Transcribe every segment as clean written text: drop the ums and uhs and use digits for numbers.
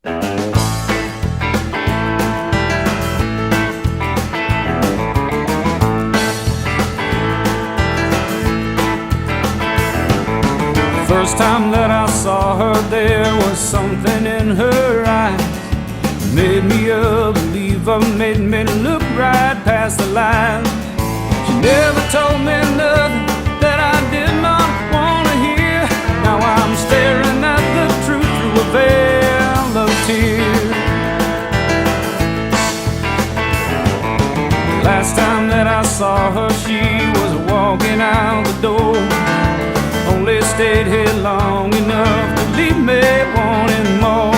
First time that I saw her, there was something in her eyes. Made me a believer, made me look right past the line. She never told me nothing that I did not want to hear. Now I'm staring at the truth through a veil of tears. Last time that I saw her, she was walking out the door. Only stayed here long enough to leave me wanting more.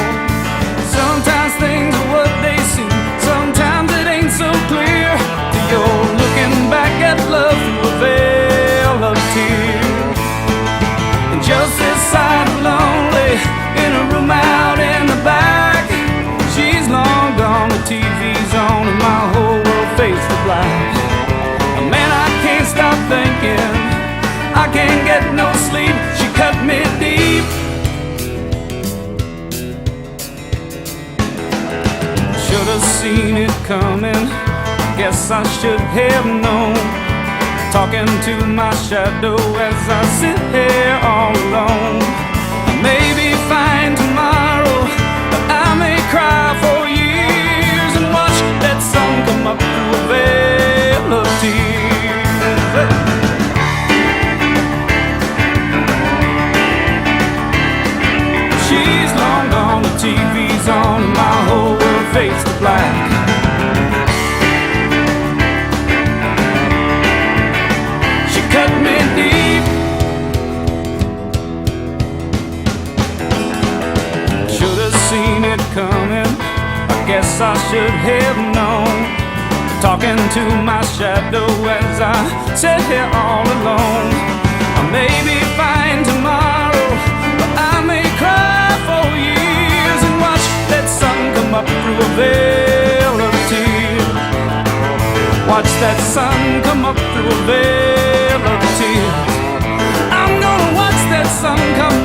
Sometimes things are what they seem, sometimes it ain't so clear till you're looking back at love through a veil of tears. And just this side of lonely, in a room out in the back, she's long gone, the TV's on and my whole world fades to black. Man, I can't stop thinking, I can't get no sleep, she cut me deep. Should have seen it coming, guess I should have known. Talking to my shadow as I sit here all alone. I may be fine tomorrow, but I may cry for years and watch that sun come up through a veil of tears. She's long gone, the TV's on, and my whole world fades to black. She cut me deep. Should have seen it coming, I guess I should have known. Talking to my shadow as I sit here all alone. I may be fine tomorrow, but I may cry for years and watch that sun come up through a veil of tears. Watch that sun come up through a veil of tears. I'm gonna watch that sun come